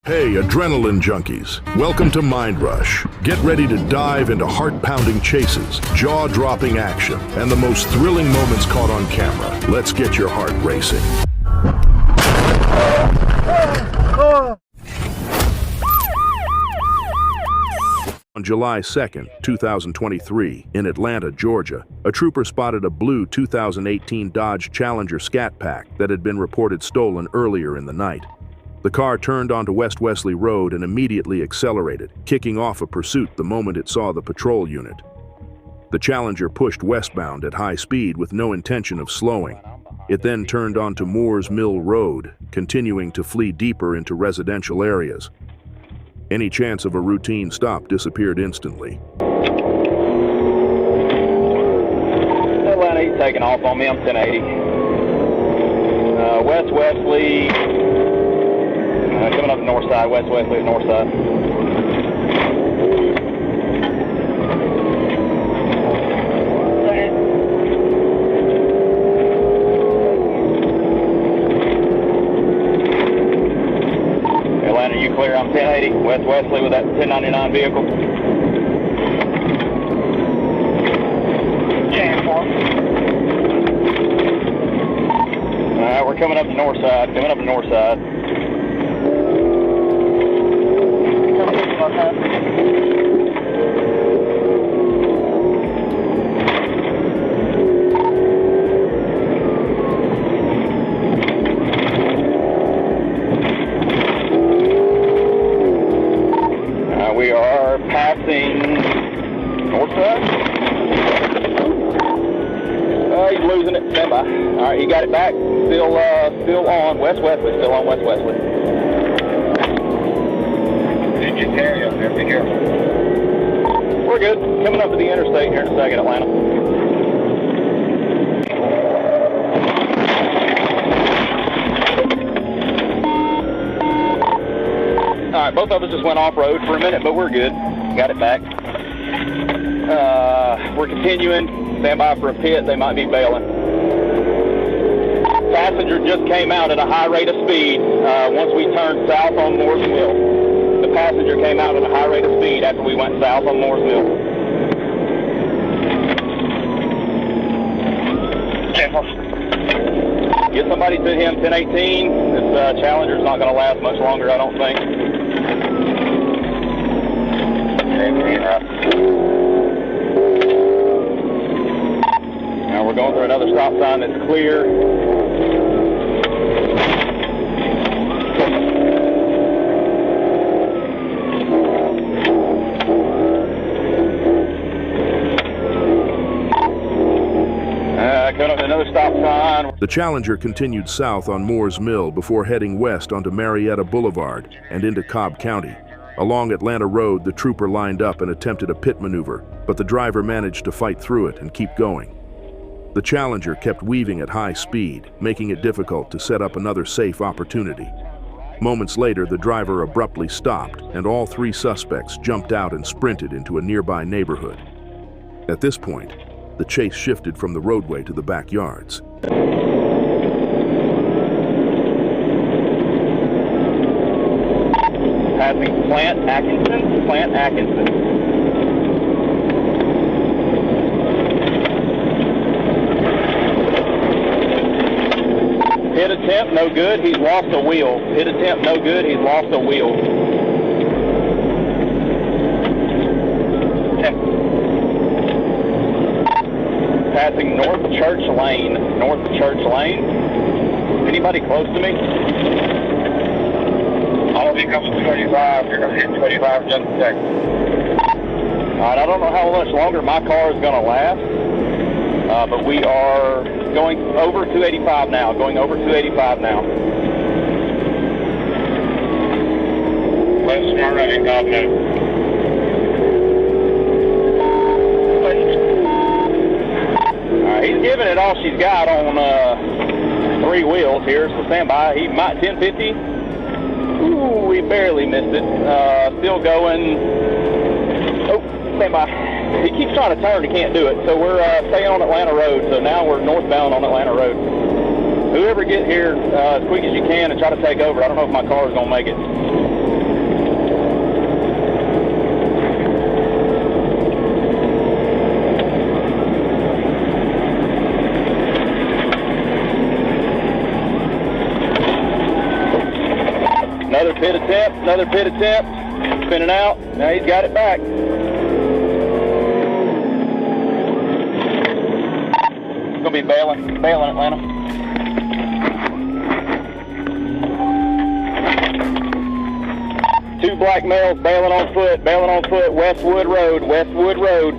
Hey, adrenaline junkies. Welcome to Mind Rush. Get ready to dive into heart-pounding chases, jaw-dropping action, and the most thrilling moments caught on camera. Let's get your heart racing. On July 2nd, 2023, in Atlanta, Georgia, a trooper spotted a blue 2018 Dodge Challenger Scat Pack that had been reported stolen earlier in the night. The car turned onto West Wesley Road and immediately accelerated, kicking off a pursuit the moment it saw the patrol unit. The Challenger pushed westbound at high speed with no intention of slowing. It then turned onto Moores Mill Road, continuing to flee deeper into residential areas. Any chance of a routine stop disappeared instantly. Atlanta, he's taking off on me. I'm 1080. West Wesley. Coming up the north side, West Wesley, north side. Atlanta, you clear? I'm 1080, West Wesley with that 1099 vehicle. All right, we're coming up the north side, we are passing north side. He's losing it. Stand by. All right, he got it back. Still on West Wesley. Still on West Wesley. Did you carry up there? Be careful. We're good. Coming up to the interstate here in a second, Atlanta. All right, both of us just went off-road for a minute, but we're good. Got it back. We're continuing. Stand by for a pit. They might be bailing. Passenger just came out at a high rate of speed once we turned south on Moores Mill. The passenger came out at a high rate of speed after we went south on Moores Mill. Get somebody to him, 1018. This Challenger's not going to last much longer, I don't think. Now we're going through another stop sign that's clear. Coming up to another stop sign. The Challenger continued south on Moores Mill before heading west onto Marietta Boulevard and into Cobb County. Along Atlanta Road, the trooper lined up and attempted a pit maneuver, but the driver managed to fight through it and keep going. The Challenger kept weaving at high speed, making it difficult to set up another safe opportunity. Moments later, the driver abruptly stopped, and all three suspects jumped out and sprinted into a nearby neighborhood. At this point, the chase shifted from the roadway to the backyards. Passing Plant Atkinson. Hit attempt, no good, he's lost a wheel. Hit attempt, no good, he's lost a wheel. Passing North Church Lane. Anybody close to me? All of you coming to 25, you're going to hit 25 just a second. All right, I don't know how much longer my car is going to last, but we are going over 285 now, Let's start running, Cobb. He's giving it all she's got on three wheels here, so stand by. He might 1050. Ooh, we barely missed it. Still going. Oh, stand by. He keeps trying to turn, he can't do it. So we're staying on Atlanta Road. So now we're northbound on Atlanta Road. Whoever get here as quick as you can and try to take over. I don't know if my car is going to make it. pit attempt, another pit attempt. Spinning out. Now he's got it back. It's gonna be bailing Atlanta. Two black males bailing on foot, Westwood Road.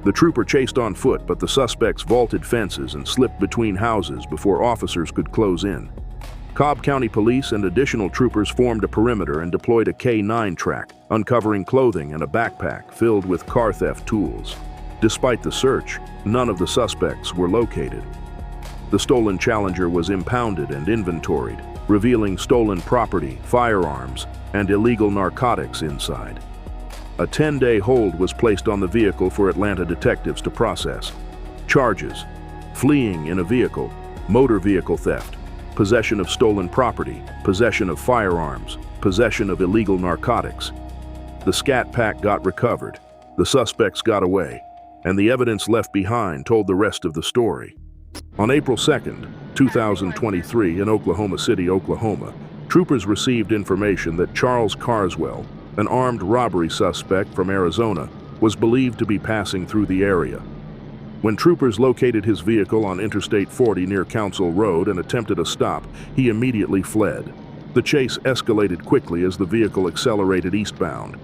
The trooper chased on foot, but the suspects vaulted fences and slipped between houses before officers could close in. Cobb County Police and additional troopers formed a perimeter and deployed a K9 track, uncovering clothing and a backpack filled with car theft tools. Despite the search, none of the suspects were located. The stolen Challenger was impounded and inventoried, revealing stolen property, firearms, and illegal narcotics inside. A 10-day hold was placed on the vehicle for Atlanta detectives to process. Charges: fleeing in a vehicle, motor vehicle theft, possession of stolen property, possession of firearms, possession of illegal narcotics. The scat pack got recovered, the suspects got away, and the evidence left behind told the rest of the story. On April 2nd, 2023, in Oklahoma City, Oklahoma, troopers received information that Charles Carswell, an armed robbery suspect from Arizona, was believed to be passing through the area. When troopers located his vehicle on Interstate 40 near Council Road and attempted a stop, he immediately fled. The chase escalated quickly as the vehicle accelerated eastbound.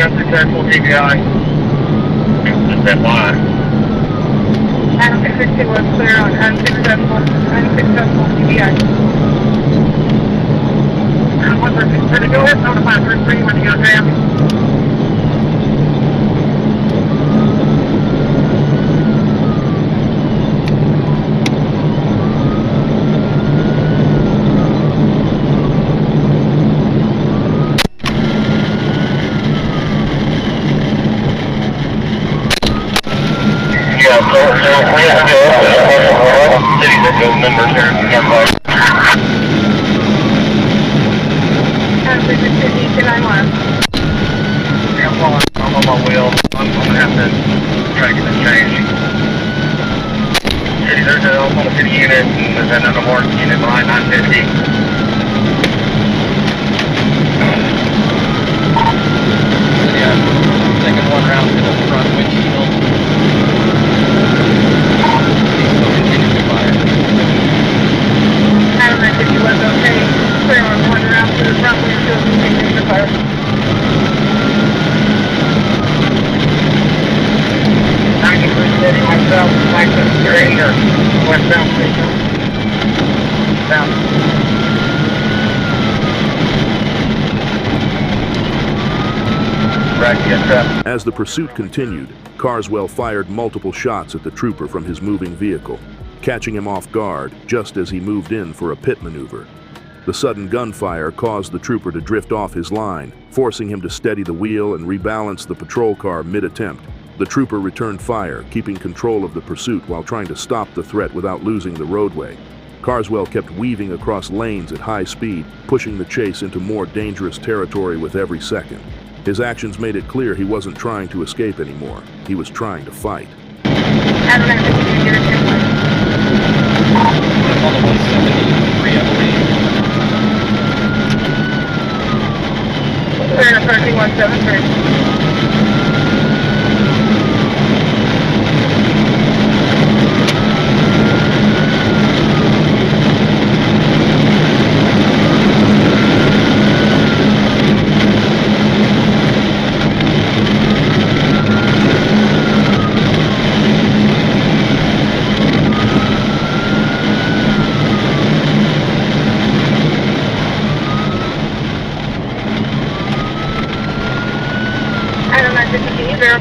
Successful TBI. Just that line. Adam 660 was clear on unsuccessful TBI. Ready to go ahead, notify 3-3 when you go jam. Members here in the Camry. Adam 660, 291. I'm on my wheel. I'm gonna have to try to get this changed. City, there's an Oklahoma City unit, and there's another more unit behind 950. Yeah, taking one round to the front windshield. Still continuing to fire. Adam 950 was okay. Clear on one round to the front windshield, continuing to fire. Myself, license trainer, westbound station. Down. Right, yes, sir. As the pursuit continued, Carswell fired multiple shots at the trooper from his moving vehicle, catching him off guard just as he moved in for a pit maneuver. The sudden gunfire caused the trooper to drift off his line, forcing him to steady the wheel and rebalance the patrol car mid-attempt. The trooper returned fire, keeping control of the pursuit while trying to stop the threat without losing the roadway. Carswell kept weaving across lanes at high speed, pushing the chase into more dangerous territory with every second. His actions made it clear he wasn't trying to escape anymore. He was trying to fight. Adam 950, get a 10 line. That's on the 173, I believe. Clear on approaching 173.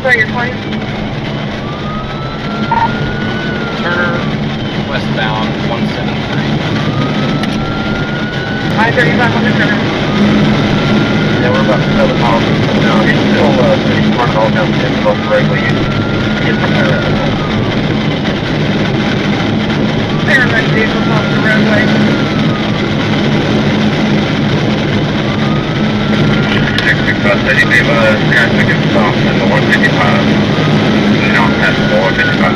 sorry, your 20. Turner, westbound, 173. I-35 on the Turner. Yeah, we're about 7 miles now. He's still running all down the both correctly. Get the fire out. Paramedic vehicles off the roadway. 665 said he gave traffic and stop in the 155. Now I'm past the 155.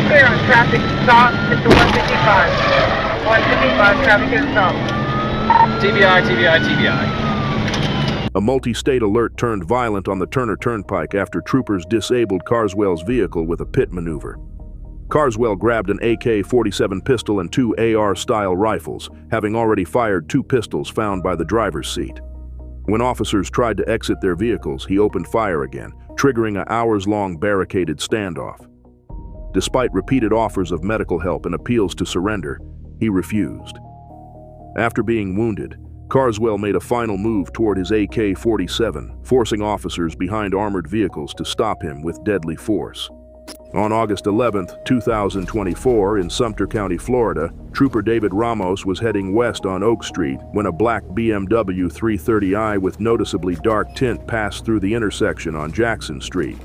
Clear on traffic stop at the 155. 155 traffic is stop. TBI, TBI, TBI. A multi-state alert turned violent on the Turner Turnpike after troopers disabled Carswell's vehicle with a pit maneuver. Carswell grabbed an AK-47 pistol and 2 AR-style rifles, having already fired 2 pistols found by the driver's seat. When officers tried to exit their vehicles, he opened fire again, triggering an hours-long barricaded standoff. Despite repeated offers of medical help and appeals to surrender, he refused. After being wounded, Carswell made a final move toward his AK-47, forcing officers behind armored vehicles to stop him with deadly force. On August 11, 2024, in Sumter County, Florida, Trooper David Ramos was heading west on Oak Street when a black BMW 330i with noticeably dark tint passed through the intersection on Jackson Street.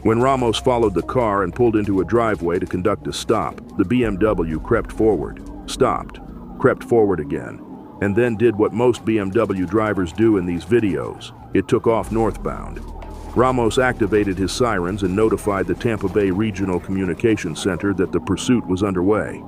When Ramos followed the car and pulled into a driveway to conduct a stop, the BMW crept forward, stopped, crept forward again, and then did what most BMW drivers do in these videos. It took off northbound. Ramos activated his sirens and notified the Tampa Bay Regional Communications Center that the pursuit was underway.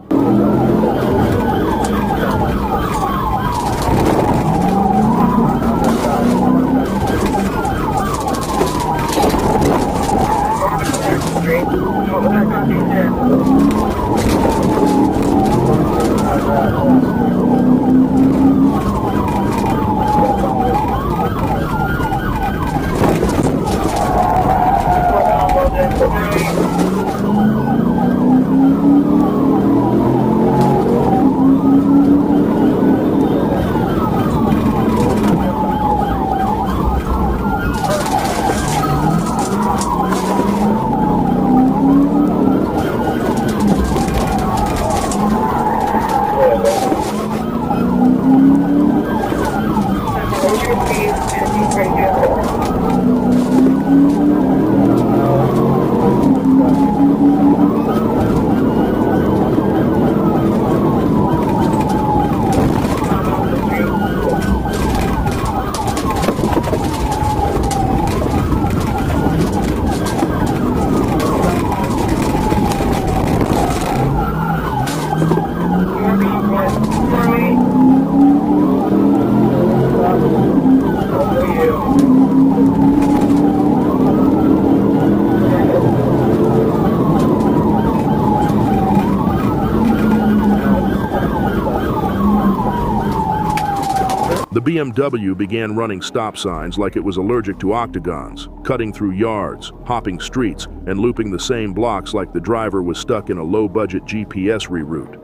The BMW began running stop signs like it was allergic to octagons, cutting through yards, hopping streets, and looping the same blocks like the driver was stuck in a low-budget GPS reroute.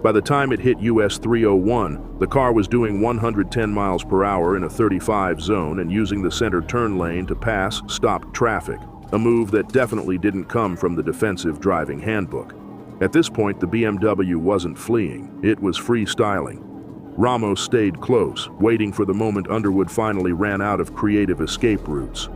By the time it hit US 301, the car was doing 110 miles per hour in a 35 zone and using the center turn lane to pass stopped traffic, a move that definitely didn't come from the defensive driving handbook. At this point, the BMW wasn't fleeing, it was freestyling. Ramos stayed close, waiting for the moment Underwood finally ran out of creative escape routes.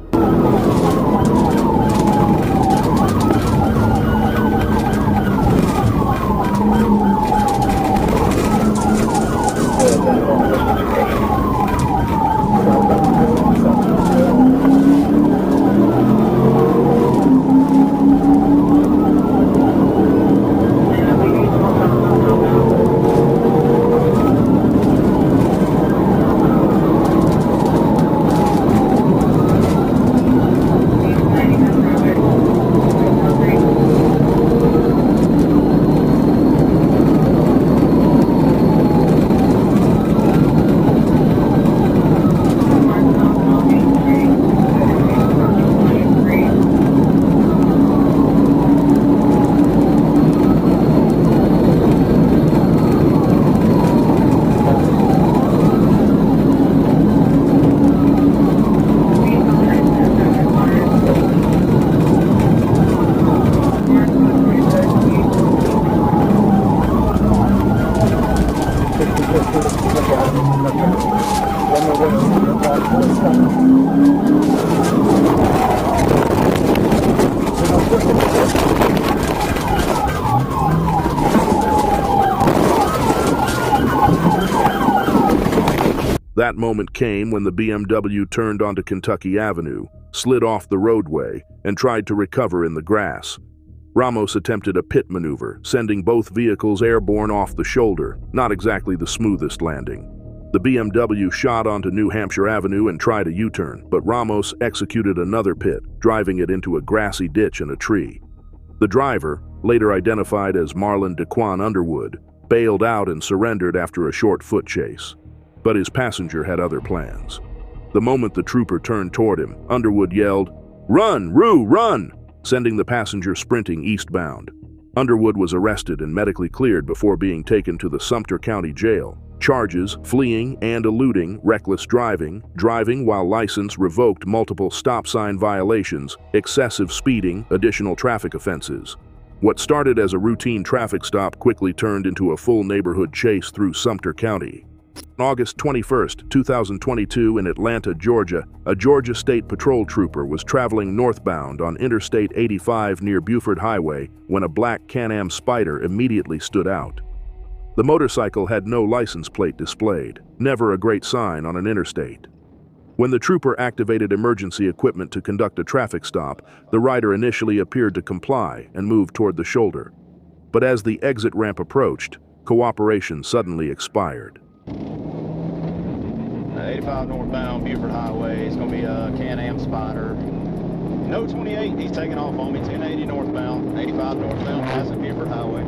That moment came when the BMW turned onto Kentucky Avenue, slid off the roadway, and tried to recover in the grass. Ramos attempted a pit maneuver, sending both vehicles airborne off the shoulder, not exactly the smoothest landing. The BMW shot onto New Hampshire Avenue and tried a U-turn, but Ramos executed another pit, driving it into a grassy ditch and a tree. The driver, later identified as Marlon DeQuan Underwood, bailed out and surrendered after a short foot chase. But his passenger had other plans. The moment the trooper turned toward him, Underwood yelled, "Run, Roo, run!" sending the passenger sprinting eastbound. Underwood was arrested and medically cleared before being taken to the Sumter County Jail. Charges, fleeing and eluding, reckless driving, driving while license revoked, multiple stop sign violations, excessive speeding, additional traffic offenses. What started as a routine traffic stop quickly turned into a full neighborhood chase through Sumter County. On August 21, 2022, in Atlanta, Georgia, a Georgia State Patrol trooper was traveling northbound on Interstate 85 near Buford Highway when a black Can-Am Spyder immediately stood out. The motorcycle had no license plate displayed, never a great sign on an interstate. When the trooper activated emergency equipment to conduct a traffic stop, the rider initially appeared to comply and moved toward the shoulder. But as the exit ramp approached, cooperation suddenly expired. 85 northbound, Buford Highway. It's going to be a Can-Am Spyder. No 28, he's taking off on me. 1080 northbound, 85 northbound, passing Buford Highway.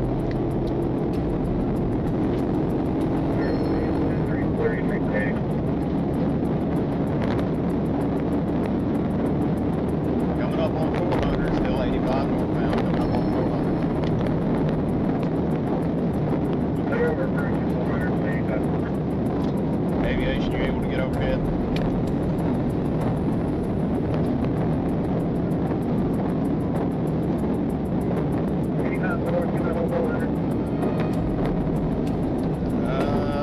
Coming up on 400, still 85 northbound, coming up on 400. Aviation, you able to get overhead?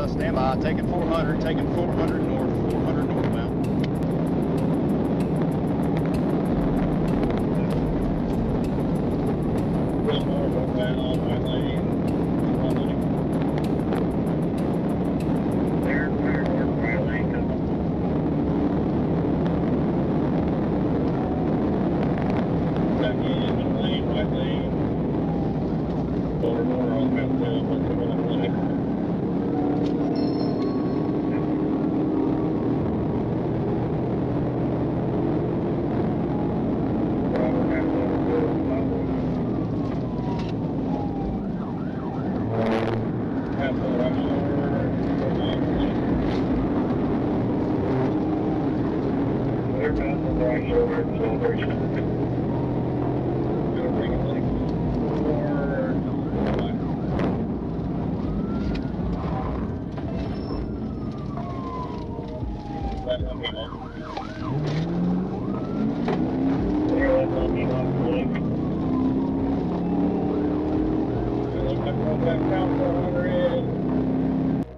Stand by, taking 400 north, 400 northbound.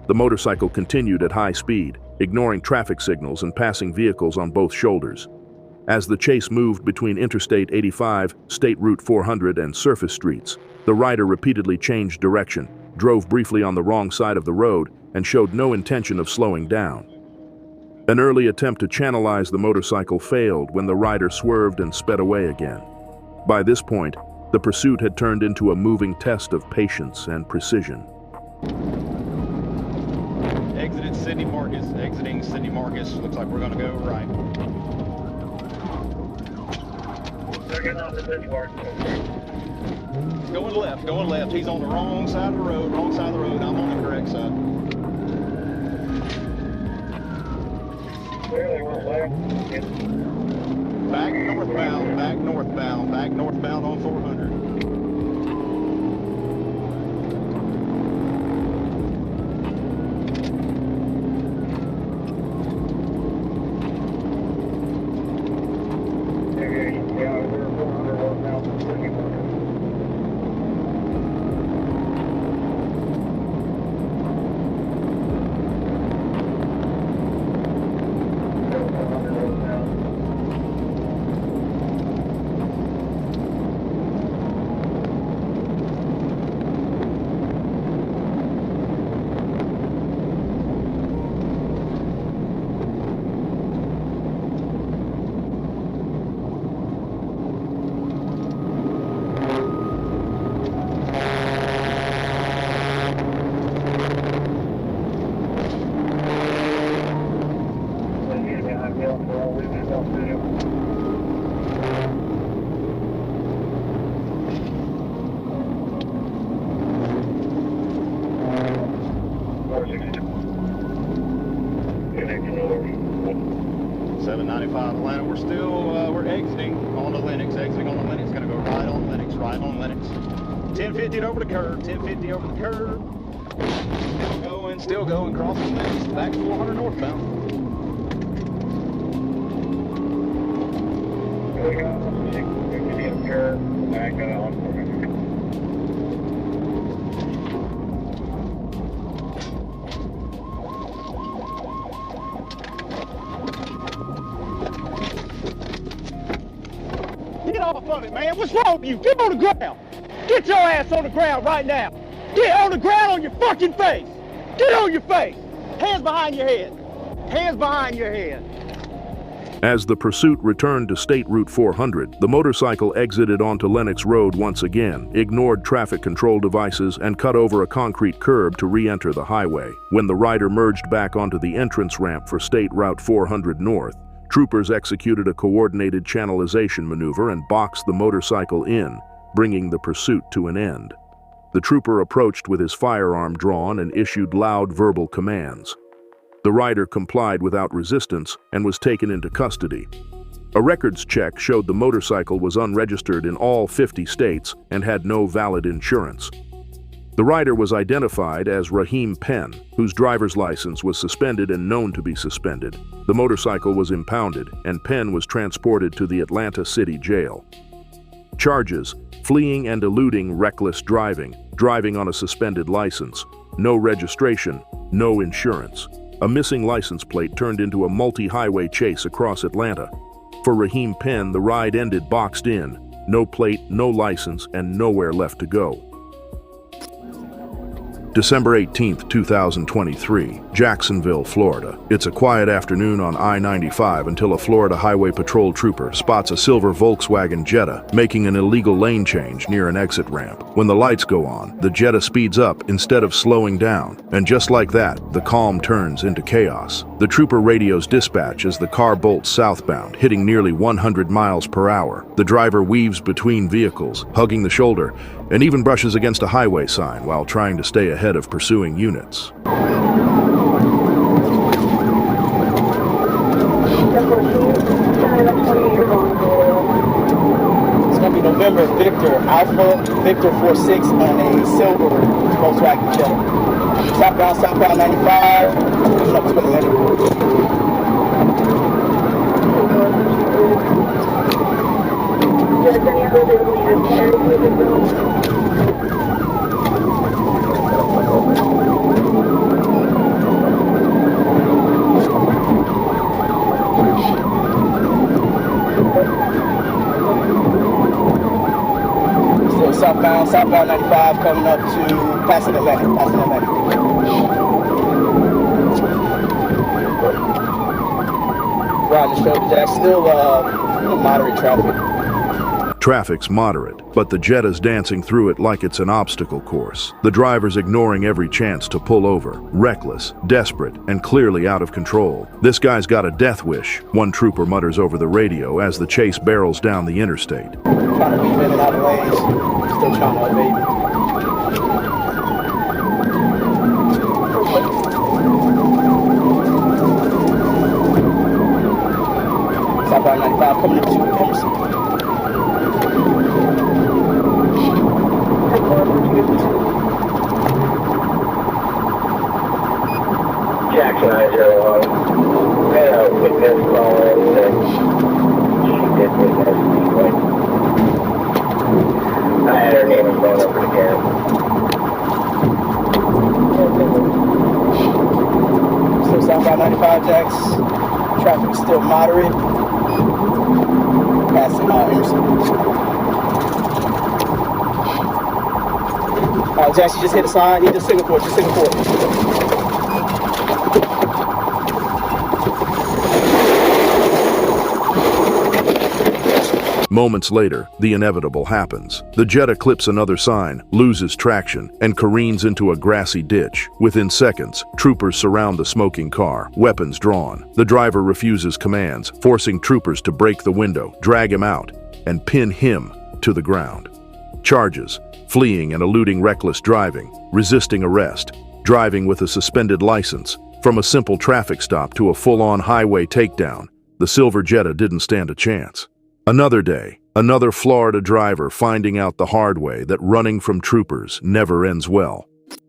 The motorcycle continued at high speed, ignoring traffic signals and passing vehicles on both shoulders. As the chase moved between Interstate 85, State Route 400, and surface streets, the rider repeatedly changed direction, drove briefly on the wrong side of the road, and showed no intention of slowing down. An early attempt to channelize the motorcycle failed when the rider swerved and sped away again. By this point, the pursuit had turned into a moving test of patience and precision. Exiting Sydney Marcus. Looks like we're going to go right. Going left. He's on the wrong side of the road, I'm on the correct side. Back northbound on 400. 795 Atlanta. We're still we're exiting on the Linux. Gonna go right on Linux. 1050 over the curve. 1050 over the curve. Still going. Crossing Linux. Back 400 northbound. Back on. Get off of it, man. What's wrong with you? Get on the ground. Get your ass on the ground right now. Get on the ground on your fucking face. Get on your face. Hands behind your head. Hands behind your head. As the pursuit returned to State Route 400, the motorcycle exited onto Lenox Road once again, ignored traffic control devices, and cut over a concrete curb to re-enter the highway. When the rider merged back onto the entrance ramp for State Route 400 North, troopers executed a coordinated channelization maneuver and boxed the motorcycle in, bringing the pursuit to an end. The trooper approached with his firearm drawn and issued loud verbal commands. The rider complied without resistance and was taken into custody. A records check showed the motorcycle was unregistered in all 50 states and had no valid insurance. The rider was identified as Raheem Penn, whose driver's license was suspended and known to be suspended. The motorcycle was impounded, and Penn was transported to the Atlanta City Jail. Charges: fleeing and eluding reckless driving, driving on a suspended license, no registration, no insurance. A missing license plate turned into a multi-highway chase across Atlanta. For Raheem Penn, the ride ended boxed in, no plate, no license, and nowhere left to go. December 18, 2023, Jacksonville, Florida. It's a quiet afternoon on I-95 until a Florida Highway Patrol trooper spots a silver Volkswagen Jetta making an illegal lane change near an exit ramp. When the lights go on, the Jetta speeds up instead of slowing down, and just like that, the calm turns into chaos. The trooper radios dispatch as the car bolts southbound, hitting nearly 100 miles per hour. The driver weaves between vehicles, hugging the shoulder, and even brushes against a highway sign while trying to stay ahead of pursuing units. It's going to be November Victor Alpha, Victor 46 on a silver Volkswagen Jetta. Southbound 95, coming up to Atlanta. Still southbound 95 coming up to passing Atlanta. Riding the shoulder jack, still moderate traffic. Traffic's moderate, but the Jetta's dancing through it like it's an obstacle course. The driver's ignoring every chance to pull over, reckless, desperate, and clearly out of control. This guy's got a death wish, one trooper mutters over the radio as the chase barrels down the interstate. Trying to weave in and out of lanes, still trying to evade. Southbound 95 coming into Emerson. Jackson I-01. Had a witness call in that she did witness anyway. I had her name and phone number again. Still southbound 95 jacks. Traffic is still moderate. Passing Emerson. Jackson just hit a sign. He just Singapore. Moments later, the inevitable happens. The Jetta clips another sign, loses traction, and careens into a grassy ditch. Within seconds, troopers surround the smoking car, weapons drawn. The driver refuses commands, forcing troopers to break the window, drag him out, and pin him to the ground. Charges: fleeing and eluding reckless driving, resisting arrest, driving with a suspended license. From a simple traffic stop to a full-on highway takedown, the silver Jetta didn't stand a chance. Another day, another Florida driver finding out the hard way that running from troopers never ends well.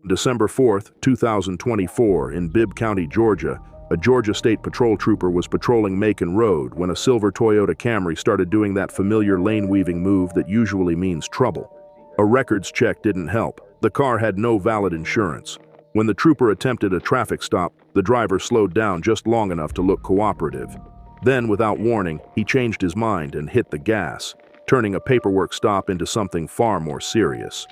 December 4th, 2024, in Bibb County, Georgia, a Georgia State Patrol trooper was patrolling Macon Road when a silver Toyota Camry started doing that familiar lane-weaving move that usually means trouble. A records check didn't help. The car had no valid insurance. When the trooper attempted a traffic stop, the driver slowed down just long enough to look cooperative. Then, without warning, he changed his mind and hit the gas, turning a paperwork stop into something far more serious.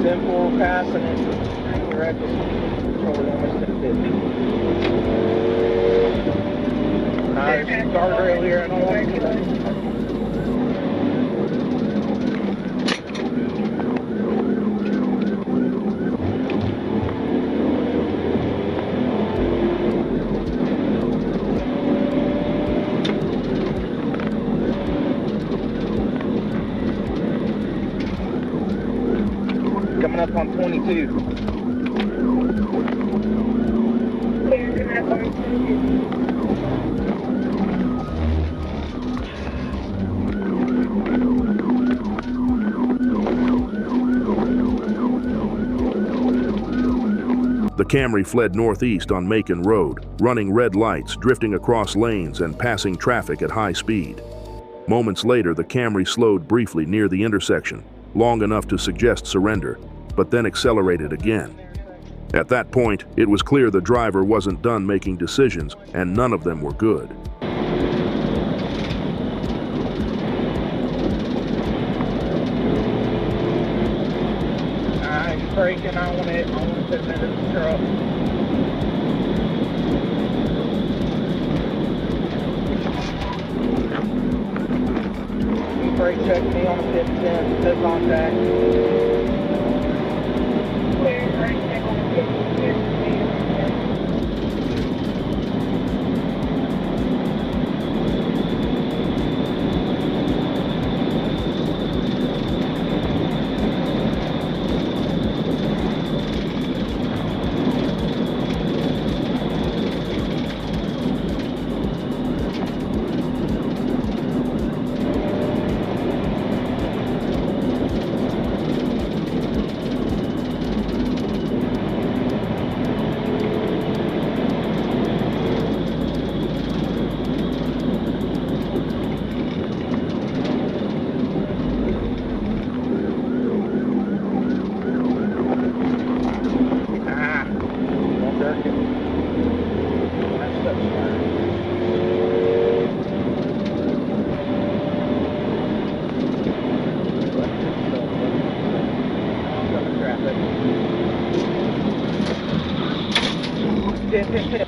Simple passing it. We're at the almost at 50. Nice guardrail here. I don't like it. Coming up on 22. The Camry fled northeast on Macon Road, running red lights, drifting across lanes, and passing traffic at high speed. Moments later, the Camry slowed briefly near the intersection, long enough to suggest surrender, but then accelerated again. At that point, it was clear the driver wasn't done making decisions, and none of them were good. He's braking on it. I want to put him in the truck. He brake checked me on the 50, no contact.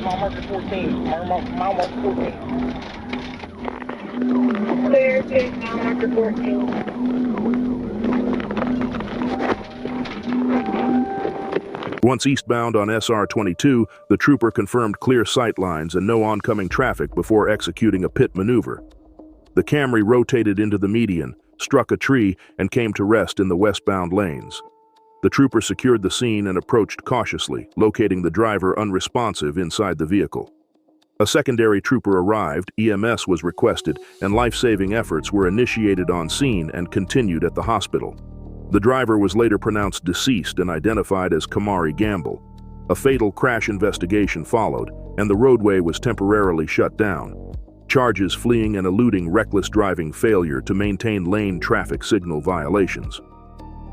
Mile marker 14. Mile marker 14. Clear to mile marker 14. Once eastbound on SR-22, the trooper confirmed clear sight lines and no oncoming traffic before executing a pit maneuver. The Camry rotated into the median, struck a tree, and came to rest in the westbound lanes. The trooper secured the scene and approached cautiously, locating the driver unresponsive inside the vehicle. A secondary trooper arrived, EMS was requested, and life-saving efforts were initiated on scene and continued at the hospital. The driver was later pronounced deceased and identified as Kamari Gamble. A fatal crash investigation followed, and the roadway was temporarily shut down. Charges: fleeing and eluding reckless driving, failure to maintain lane traffic signal violations.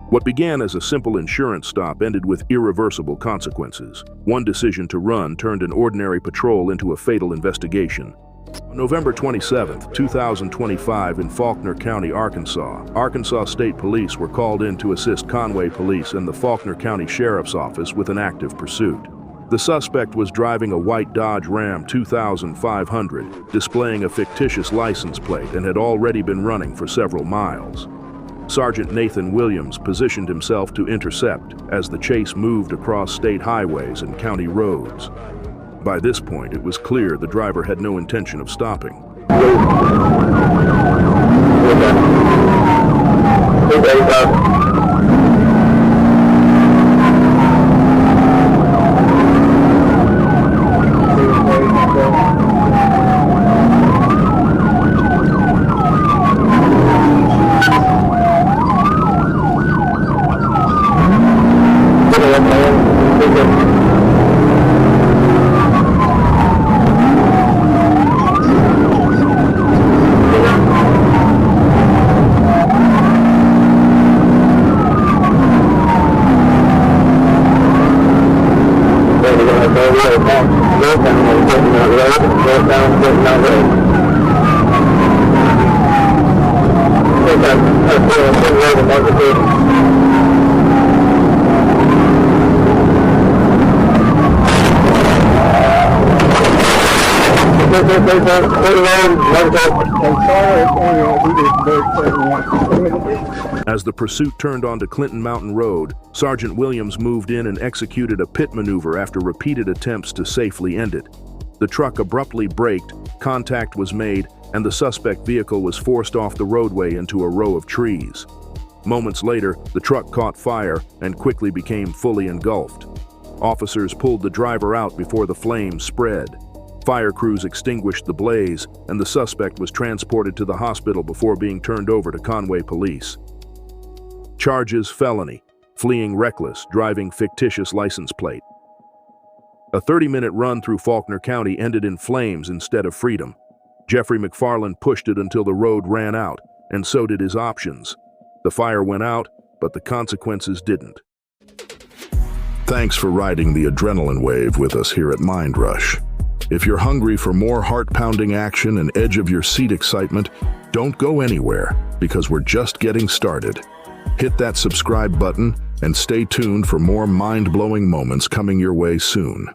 What began as a simple insurance stop ended with irreversible consequences. One decision to run turned an ordinary patrol into a fatal investigation. On November 27, 2025, in Faulkner County, Arkansas State Police were called in to assist Conway Police and the Faulkner County Sheriff's Office with an active pursuit. The suspect was driving a white Dodge Ram 2500, displaying a fictitious license plate, and had already been running for several miles. Sergeant Nathan Williams positioned himself to intercept as the chase moved across state highways and county roads. By this point, it was clear the driver had no intention of stopping. As the pursuit turned onto Clinton Mountain Road, Sergeant Williams moved in and executed a pit maneuver after repeated attempts to safely end it. The truck abruptly braked, contact was made, and the suspect vehicle was forced off the roadway into a row of trees. Moments later, the truck caught fire and quickly became fully engulfed. Officers pulled the driver out before the flames spread. Fire crews extinguished the blaze, and the suspect was transported to the hospital before being turned over to Conway Police. Charges: felony, fleeing reckless, driving fictitious license plate. A 30-minute run through Faulkner County ended in flames instead of freedom. Jeffrey McFarland pushed it until the road ran out, and so did his options. The fire went out, but the consequences didn't. Thanks for riding the adrenaline wave with us here at Mind Rush. If you're hungry for more heart-pounding action and edge-of-your-seat excitement, don't go anywhere, because we're just getting started. Hit that subscribe button and stay tuned for more mind-blowing moments coming your way soon.